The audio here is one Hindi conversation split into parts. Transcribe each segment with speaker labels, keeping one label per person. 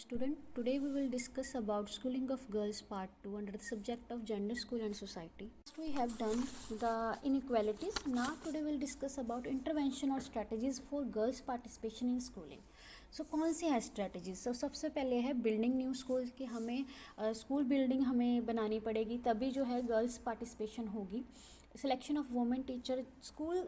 Speaker 1: student. Today we will discuss about schooling of girls part 2 under the subject of gender, school and society. First we have done the inequalities. Now today we will discuss about intervention or strategies for girls participation in schooling. सो कौन सी है स्ट्रेटजीज? सबसे पहले है बिल्डिंग न्यू स्कूल कि हमें स्कूल बिल्डिंग हमें बनानी पड़ेगी, तभी जो है गर्ल्स पार्टिसिपेशन होगी. Selection of women teacher. School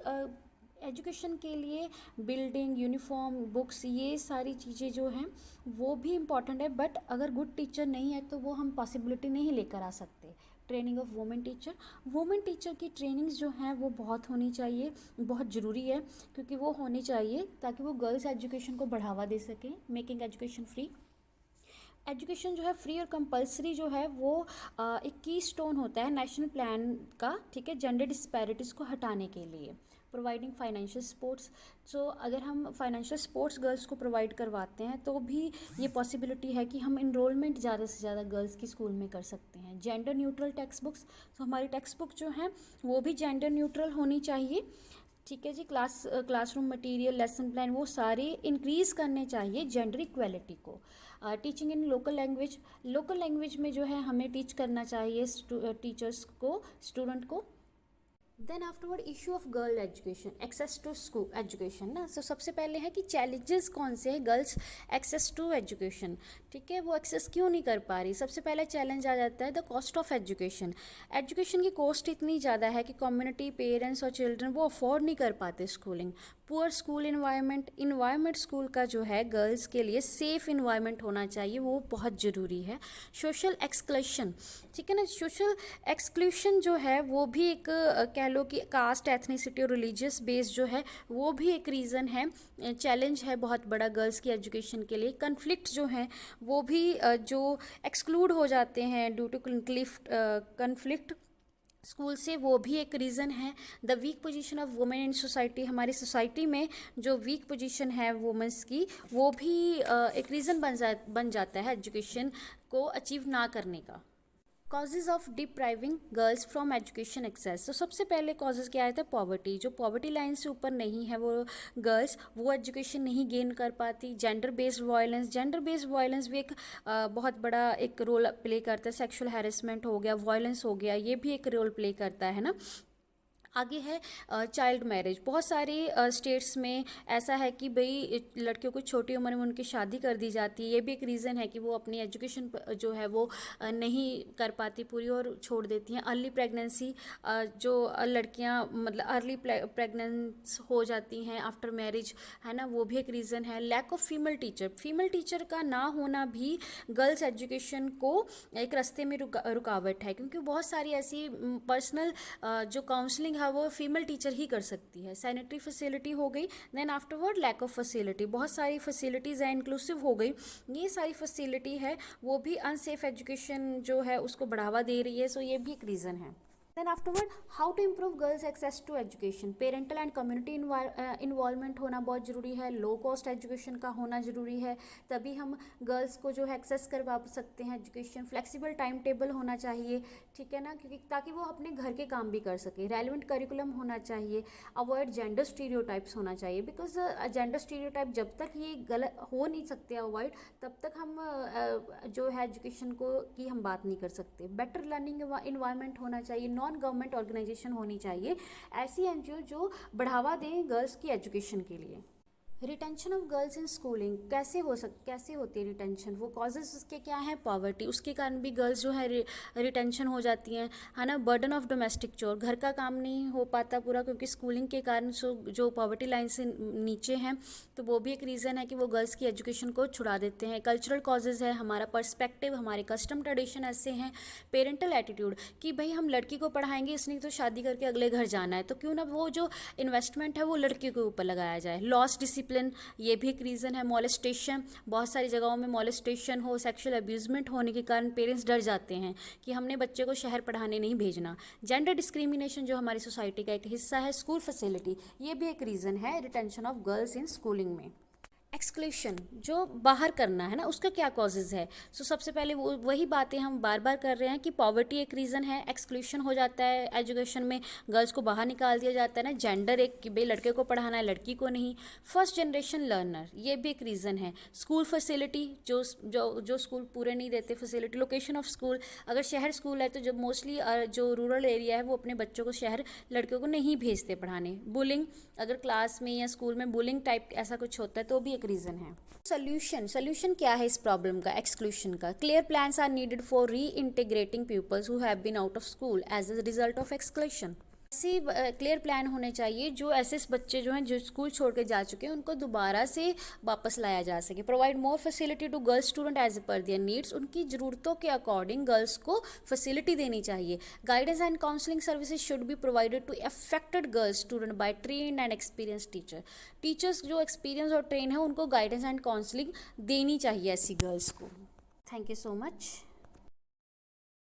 Speaker 1: education के लिए बिल्डिंग, यूनिफॉर्म, बुक्स, ये सारी चीज़ें जो हैं वो भी इम्पॉर्टेंट है, बट अगर गुड टीचर नहीं है तो वो हम पॉसिबिलिटी नहीं लेकर आ सकते. Training of women teacher. Women teacher की ट्रेनिंग्स जो हैं वो बहुत होनी चाहिए, बहुत ज़रूरी है, क्योंकि वो होनी चाहिए ताकि वो गर्ल्स एजुकेशन को बढ़ावा दे सकें. Making education free. एजुकेशन जो है फ्री और कंपलसरी जो है वो एक की स्टोन होता है नेशनल प्लान का, ठीक है, जेंडर डिस्पैरिटीज़ को हटाने के लिए. Providing financial supports. सो अगर हम फाइनेंशियल सपोर्ट्स गर्ल्स को प्रोवाइड करवाते हैं तो भी ये पॉसिबिलिटी है कि हम इनरोलमेंट ज़्यादा से ज़्यादा गर्ल्स की स्कूल में कर सकते हैं. Gender neutral textbooks. So हमारी टेक्स्ट बुक जो हैं वो भी जेंडर न्यूट्रल होनी चाहिए, ठीक है जी. क्लासरूम मटेरियल, लेसन प्लान, वो सारे इंक्रीज़ करने चाहिए जेंडर इक्वेलिटी को. Teaching in local language. Local language में जो है हमें टीच करना चाहिए टीचर्स को, स्टूडेंट को. Then afterward issue of girl education, access to school education ना. सो सबसे पहले है कि चैलेंजेस कौन से हैं गर्ल्स एक्सेस टू एजुकेशन, ठीक है, वो एक्सेस क्यों नहीं कर पा रही. सबसे पहला चैलेंज आ जाता है the cost of education. Education की कॉस्ट इतनी ज़्यादा है कि कम्युनिटी, पेरेंट्स और चिल्ड्रन वो अफोर्ड नहीं कर पाते schooling. Poor school environment school का जो है गर्ल्स के लिए सेफ़ इन्वायरमेंट होना चाहिए, वो बहुत ज़रूरी है. सोशल एक्सक्लूशन, ठीक है ना. सोशल एक्सक्लूशन जो है वो भी एक कह लो कि कास्ट, एथनिसिटी और रिलीजियस बेस जो है वो भी एक रीज़न है, चैलेंज है बहुत बड़ा गर्ल्स की एजुकेशन के लिए. कन्फ्लिक्ट जो हैं वो भी जो एक्सक्लूड हो जाते हैं ड्यू टू कन्फ्लिक्ट स्कूल से, वो भी एक रीज़न है. The weak position of women in society. हमारी सोसाइटी में जो वीक पोजीशन है वुमेंस की, वो भी एक रीज़न बन जाता है एजुकेशन को अचीव ना करने का. Causes of depriving girls from education access. तो सबसे पहले कॉजेज़ क्या आए थे? पॉवर्टी. जो पॉवर्टी लाइन से ऊपर नहीं है वो गर्ल्स, वो एजुकेशन नहीं गेन कर पाती. जेंडर बेस्ड वायलेंस भी एक बहुत बड़ा एक रोल प्ले करता है. सेक्सुअल हैरेसमेंट हो गया, वायलेंस हो गया, ये भी एक रोल प्ले करता है ना. आगे है चाइल्ड मैरिज. बहुत सारे स्टेट्स में ऐसा है कि भाई लड़कियों को छोटी उम्र में उनकी शादी कर दी जाती है. ये भी एक रीज़न है कि वो अपनी एजुकेशन जो है वो नहीं कर पाती पूरी और छोड़ देती हैं. अर्ली प्रेगनेंसी, जो लड़कियां मतलब अर्ली प्रेगनेंस हो जाती हैं आफ्टर मैरिज, है ना, वो भी एक रीज़न है. लैक ऑफ फीमेल टीचर का ना होना भी गर्ल्स एजुकेशन को एक रास्ते में रुकावट है, क्योंकि बहुत सारी ऐसी पर्सनल जो काउंसलिंग वो फीमेल टीचर ही कर सकती है. सैनिटरी फैसिलिटी हो गई. Then afterward lack of facility. बहुत सारी फैसिलिटीज़ हैं, इंक्लूसिव हो गई. ये सारी फैसिलिटी है वो भी अनसेफ एजुकेशन जो है उसको बढ़ावा दे रही है. सो ये भी एक रीज़न है. Then afterward how to improve girls access to education. Parental and community involvement होना बहुत ज़रूरी है. लो कॉस्ट एजुकेशन का होना ज़रूरी है, तभी हम गर्ल्स को जो है एक्सेस करवा सकते हैं एजुकेशन. फ्लेक्सिबल टाइम टेबल होना चाहिए, ठीक है ना, क्योंकि ताकि वो अपने घर के काम भी कर सके. रेलिवेंट करिकुलम होना चाहिए. अवॉइड जेंडर स्टीरियोटाइप्स होना चाहिए, बिकॉज जेंडर स्टीरियोटाइप जब तक ये गलत हो नहीं सकते अवॉइड, तब तक हम जो है एजुकेशन को की हम बात नहीं कर सकते. बेटर लर्निंग इन्वायरमेंट होना चाहिए. नॉन गवर्नमेंट ऑर्गेनाइजेशन होनी चाहिए, ऐसी एनजीओ जो बढ़ावा दें गर्ल्स की एजुकेशन के लिए. Retention of girls in schooling कैसे होती है रिटेंशन? वो कॉजेज़ उसके क्या हैं? पॉवर्टी, उसके कारण भी गर्ल्स जो है रिटेंशन हो जाती हैं, है ना. बर्डन ऑफ डोमेस्टिक चोर, घर का काम नहीं हो पाता पूरा क्योंकि स्कूलिंग के कारण जो पॉवर्टी लाइन से नीचे हैं, तो वो भी एक रीज़न है कि वो गर्ल्स की एजुकेशन को छुड़ा देते हैं. कल्चरल कॉजेज़ है, हमारा पर्सपेक्टिव, हमारे कस्टम ट्रेडिशन ऐसे हैं. पेरेंटल एटीट्यूड कि भाई हम लड़की को पढ़ाएंगे इसलिए तो शादी करके अगले घर जाना है, तो क्यों ना वो जो इन्वेस्टमेंट है वो लड़की के ऊपर लगाया जाए. लॉस डिसिप्लिन, ये भी एक रीज़न है. मॉलेस्टेशन, बहुत सारी जगहों में मॉलेस्टेशन हो, सेक्सुअल अब्यूजमेंट होने के कारण पेरेंट्स डर जाते हैं कि हमने बच्चे को शहर पढ़ाने नहीं भेजना. जेंडर डिस्क्रिमिनेशन जो हमारी सोसाइटी का एक हिस्सा है. स्कूल फैसिलिटी, ये भी एक रीज़न है retention of girls in schooling में. एक्सक्लूशन जो बाहर करना है ना, उसका क्या कॉजेज़ है। सो सबसे पहले वही बातें हम बार बार कर रहे हैं कि पॉवर्टी एक रीज़न है, एक्सक्लूशन हो जाता है एजुकेशन में, गर्ल्स को बाहर निकाल दिया जाता है ना, जेंडर एक कि भाई लड़के को पढ़ाना है लड़की को नहीं, फर्स्ट जनरेशन लर्नर ये भी एक रीज़न है, स्कूल फैसिलिटी जो जो जो स्कूल पूरे नहीं देते फैसिलिटी, लोकेशन ऑफ स्कूल, अगर शहर स्कूल है तो जब मोस्टली जो रूरल एरिया है वो अपने बच्चों को शहर लड़कियों को नहीं भेजते पढ़ाने, बुलिंग अगर क्लास में या स्कूल में बुलिंग टाइप ऐसा कुछ होता है तो भी एक रीज़न है। सोल्यूशन क्या है इस प्रॉब्लम का, एक्सक्लूशन का। Clear plans are needed for reintegrating peoples who have been out of school as a result of exclusion. ऐसे क्लियर प्लान होने चाहिए जो ऐसे बच्चे जो हैं जो स्कूल छोड़ के जा चुके हैं उनको दोबारा से वापस लाया जा सके। Provide more facility to girls student as per their needs, उनकी ज़रूरतों के अकॉर्डिंग गर्ल्स को फैसिलिटी देनी चाहिए। Guidance and counselling services should be provided to affected girls student by trained and experience teacher. Teachers जो एक्सपीरियंस और ट्रेन है उनको गाइडेंस एंड काउंसलिंग देनी चाहिए ऐसी गर्ल्स को। Thank you so much.